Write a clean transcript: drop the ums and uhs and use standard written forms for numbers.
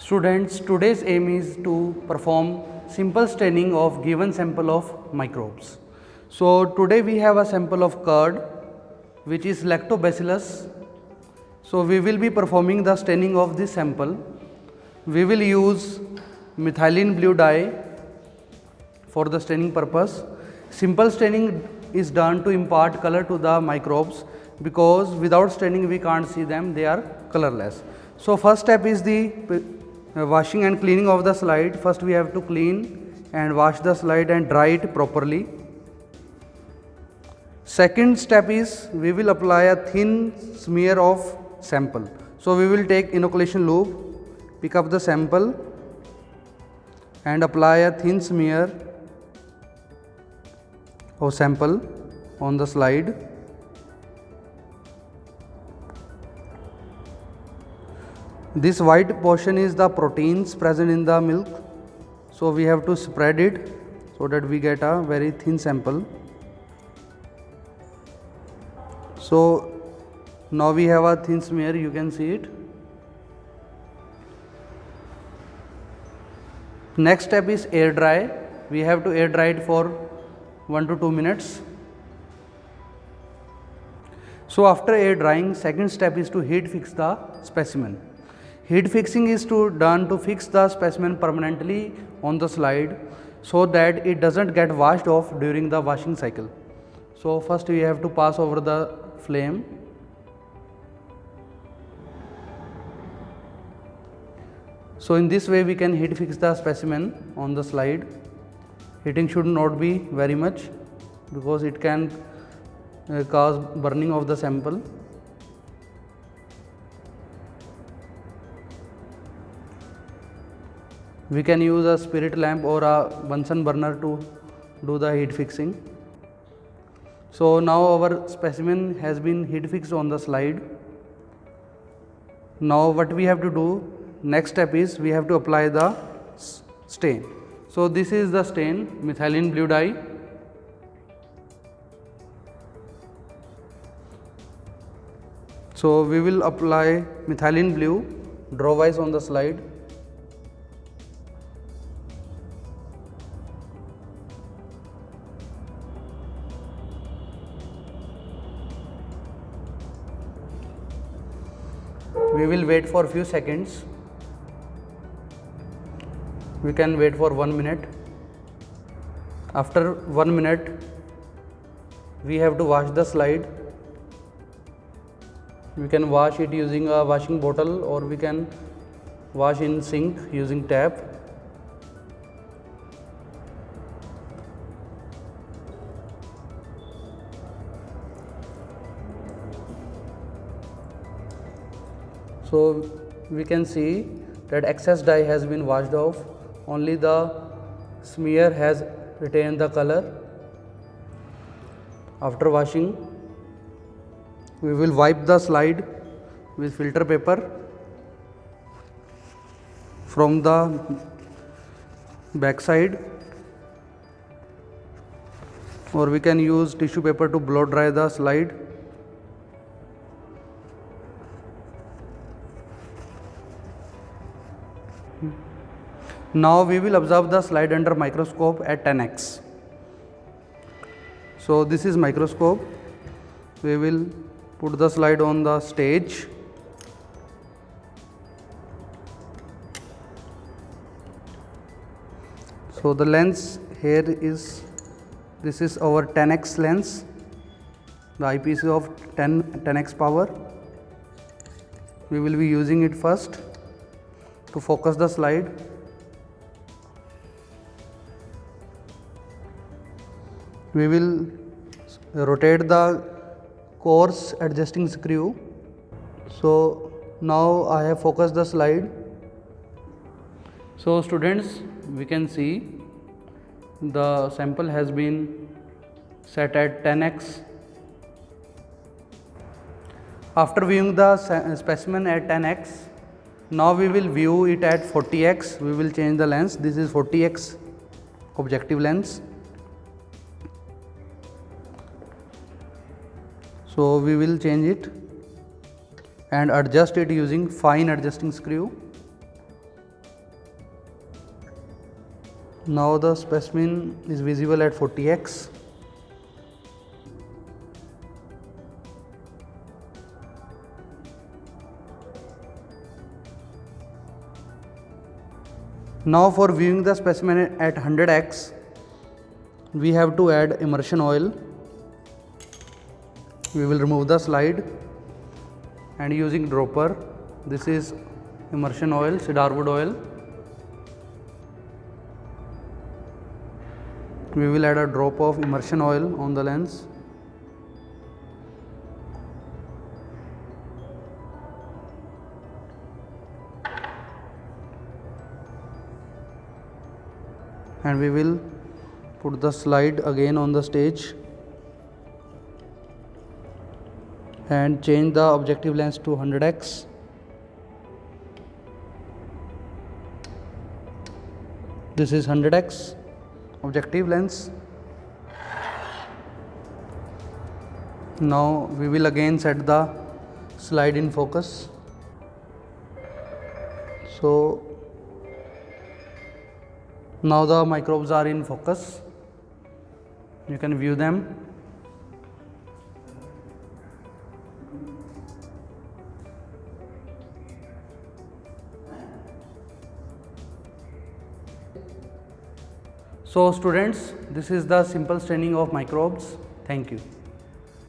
Students, today's aim is to perform simple staining of given sample of microbes. So today we have a sample of curd which is lactobacillus. So we will be performing the staining of this sample. We will use methylene blue dye for the staining purpose. Simple staining is done to impart color to the microbes, because without staining we can't see them, they are colorless. So first step is the washing and cleaning of the slide. First we have to clean and wash the slide and dry it properly. Second step is we will apply a thin smear of sample. So we will take inoculation loop, pick up the sample and apply a thin smear of sample on the slide. This white portion is the proteins present in the milk, so we have to spread it so that we get a very thin sample. So now we have a thin smear, you can see it. Next step is air dry. We have to air dry it for 1 to 2 minutes. So after air drying, second step is to heat fix the specimen. Heat fixing is done to fix the specimen permanently on the slide so that it doesn't get washed off during the washing cycle. So first we have to pass over the flame. So in this way we can heat fix the specimen on the slide. Heating should not be very much because it can cause burning of the sample. We can use a spirit lamp or a Bunsen burner to do the heat fixing. So now our specimen has been heat fixed on the slide. Now what we have to do, next step is we have to apply the stain. So this is the stain, methylene blue dye. So we will apply methylene blue drawwise on the slide. We will wait for few seconds. We can wait for 1 minute. After 1 minute, we have to wash the slide. We can wash it using a washing bottle or we can wash in sink using tap. So we can see that excess dye has been washed off, only the smear has retained the color. After washing, we will wipe the slide with filter paper from the back side, or we can use tissue paper to blow dry the slide. Now we will observe the slide under microscope at 10x. So this is microscope. We will put the slide on the stage. So the lens here is, this is our 10x lens, the eyepiece of 10x power. We will be using it first to focus the slide. We will rotate the coarse adjusting screw. So now I have focused the slide. So students, we can see the sample has been set at 10x. After viewing the specimen at 10x, now we will view it at 40x. We will change the lens. This is 40x objective lens. So we will change it and adjust it using fine adjusting screw. Now the specimen is visible at 40x. Now for viewing the specimen at 100x, we have to add immersion oil. We will remove the slide and using dropper, this is immersion oil, cedarwood oil. We will add a drop of immersion oil on the lens. And we will put the slide again on the stage and change the objective lens to 100x. This is 100x objective lens. Now we will again set the slide in focus. So now the microbes are in focus. You can view them. So students, this is the simple staining of microbes. Thank you.